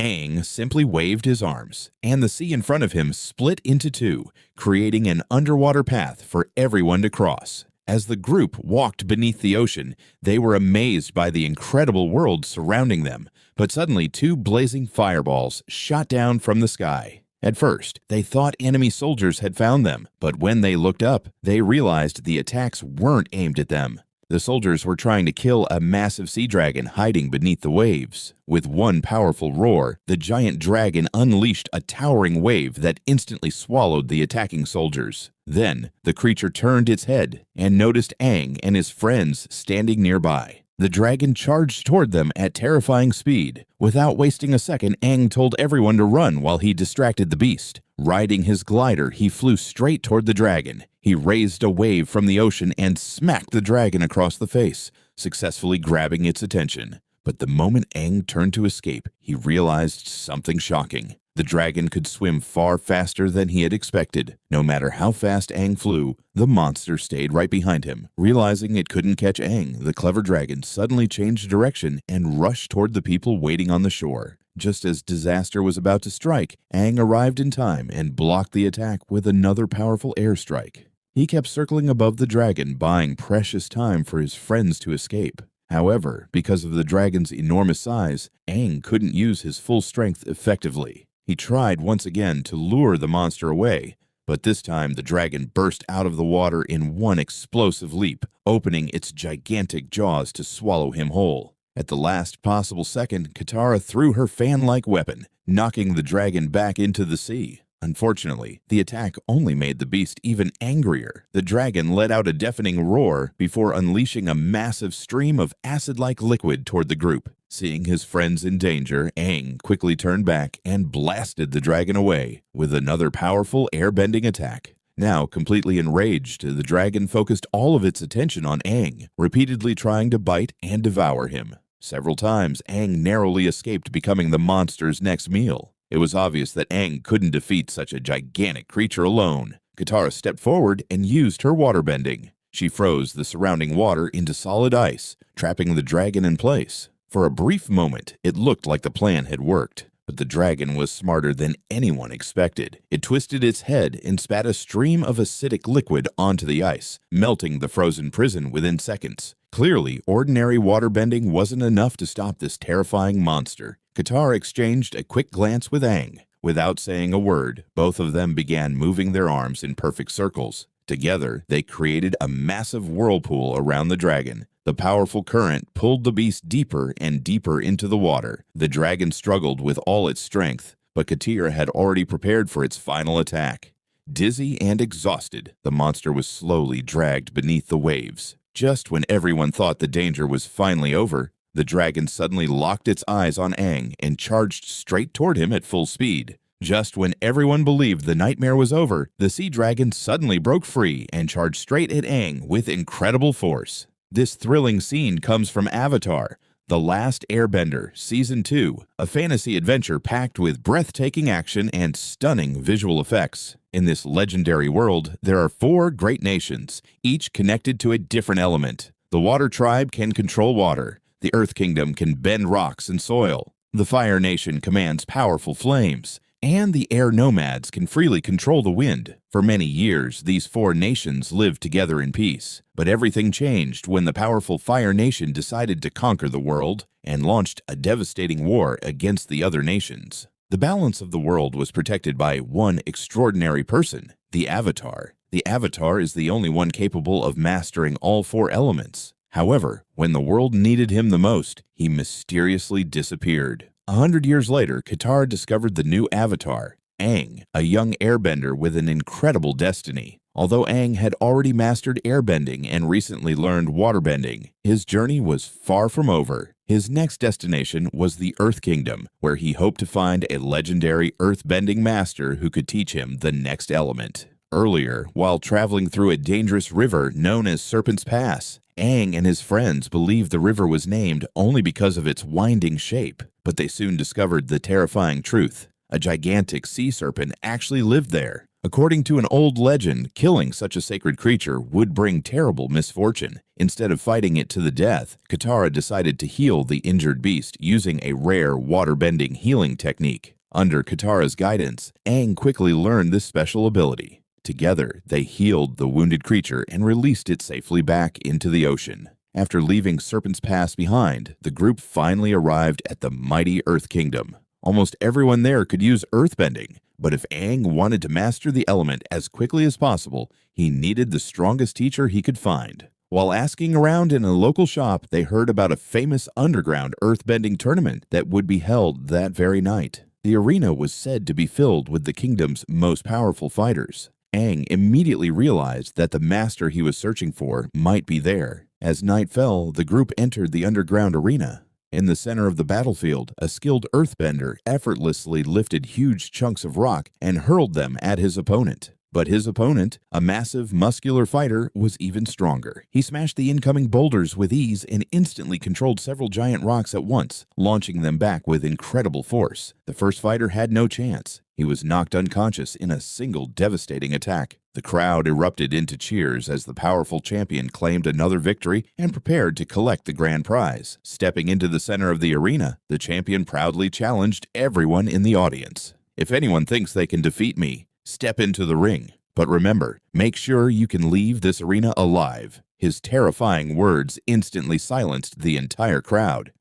Aang simply waved his arms, and the sea in front of him split into two, creating an underwater path for everyone to cross. As the group walked beneath the ocean, they were amazed by the incredible world surrounding them, but suddenly two blazing fireballs shot down from the sky. At first, they thought enemy soldiers had found them, but when they looked up, they realized the attacks weren't aimed at them. The soldiers were trying to kill a massive sea dragon hiding beneath the waves. With one powerful roar, the giant dragon unleashed a towering wave that instantly swallowed the attacking soldiers. Then, the creature turned its head and noticed Aang and his friends standing nearby. The dragon charged toward them at terrifying speed. Without wasting a second, Aang told everyone to run while he distracted the beast. Riding his glider, he flew straight toward the dragon. He raised a wave from the ocean and smacked the dragon across the face, successfully grabbing its attention. But the moment Aang turned to escape, he realized something shocking. The dragon could swim far faster than he had expected. No matter how fast Aang flew, the monster stayed right behind him. Realizing it couldn't catch Aang, the clever dragon suddenly changed direction and rushed toward the people waiting on the shore. Just as disaster was about to strike, Aang arrived in time and blocked the attack with another powerful airstrike. He kept circling above the dragon, buying precious time for his friends to escape. However, because of the dragon's enormous size, Aang couldn't use his full strength effectively. He tried once again to lure the monster away, but this time the dragon burst out of the water in one explosive leap, opening its gigantic jaws to swallow him whole. At the last possible second, Katara threw her fan-like weapon, knocking the dragon back into the sea. Unfortunately, the attack only made the beast even angrier. The dragon let out a deafening roar before unleashing a massive stream of acid-like liquid toward the group. Seeing his friends in danger, Aang quickly turned back and blasted the dragon away with another powerful airbending attack. Now completely enraged, the dragon focused all of its attention on Aang, repeatedly trying to bite and devour him. Several times, Aang narrowly escaped becoming the monster's next meal. It was obvious that Aang couldn't defeat such a gigantic creature alone. Katara stepped forward and used her waterbending. She froze the surrounding water into solid ice, trapping the dragon in place. For a brief moment, it looked like the plan had worked, but the dragon was smarter than anyone expected. It twisted its head and spat a stream of acidic liquid onto the ice, melting the frozen prison within seconds. Clearly, ordinary waterbending wasn't enough to stop this terrifying monster. Katara exchanged a quick glance with Aang. Without saying a word, both of them began moving their arms in perfect circles. Together, they created a massive whirlpool around the dragon. The powerful current pulled the beast deeper and deeper into the water. The dragon struggled with all its strength, but Katira had already prepared for its final attack. Dizzy and exhausted, the monster was slowly dragged beneath the waves. Just when everyone thought the danger was finally over, the dragon suddenly locked its eyes on Aang and charged straight toward him at full speed. Just when everyone believed the nightmare was over, the sea dragon suddenly broke free and charged straight at Aang with incredible force. This thrilling scene comes from Avatar, The Last Airbender, Season 2, a fantasy adventure packed with breathtaking action and stunning visual effects. In this legendary world, there are 4 great nations, each connected to a different element. The Water Tribe can control water. The Earth Kingdom can bend rocks and soil. The Fire Nation commands powerful flames. And the Air Nomads can freely control the wind. For many years, these 4 nations lived together in peace. But everything changed when the powerful Fire Nation decided to conquer the world and launched a devastating war against the other nations. The balance of the world was protected by one extraordinary person, the Avatar. The Avatar is the only one capable of mastering all 4 elements. However, when the world needed him the most, he mysteriously disappeared. 100 years later, Katara discovered the new Avatar, Aang, a young airbender with an incredible destiny. Although Aang had already mastered airbending and recently learned waterbending, his journey was far from over. His next destination was the Earth Kingdom, where he hoped to find a legendary earthbending master who could teach him the next element. Earlier, while traveling through a dangerous river known as Serpent's Pass, Aang and his friends believed the river was named only because of its winding shape, but they soon discovered the terrifying truth. A gigantic sea serpent actually lived there. According to an old legend, killing such a sacred creature would bring terrible misfortune. Instead of fighting it to the death, Katara decided to heal the injured beast using a rare water-bending healing technique. Under Katara's guidance, Aang quickly learned this special ability. Together, they healed the wounded creature and released it safely back into the ocean. After leaving Serpent's Pass behind, the group finally arrived at the mighty Earth Kingdom. Almost everyone there could use earthbending, but if Aang wanted to master the element as quickly as possible, he needed the strongest teacher he could find. While asking around in a local shop, they heard about a famous underground earthbending tournament that would be held that very night. The arena was said to be filled with the kingdom's most powerful fighters. Aang immediately realized that the master he was searching for might be there. As night fell, the group entered the underground arena. In the center of the battlefield, a skilled earthbender effortlessly lifted huge chunks of rock and hurled them at his opponent. But his opponent, a massive, muscular fighter, was even stronger. He smashed the incoming boulders with ease and instantly controlled several giant rocks at once, launching them back with incredible force. The first fighter had no chance. He was knocked unconscious in a single devastating attack. The crowd erupted into cheers as the powerful champion claimed another victory and prepared to collect the grand prize. Stepping into the center of the arena, the champion proudly challenged everyone in the audience. "If anyone thinks they can defeat me, step into the ring. But remember, make sure you can leave this arena alive." His terrifying words instantly silenced the entire crowd.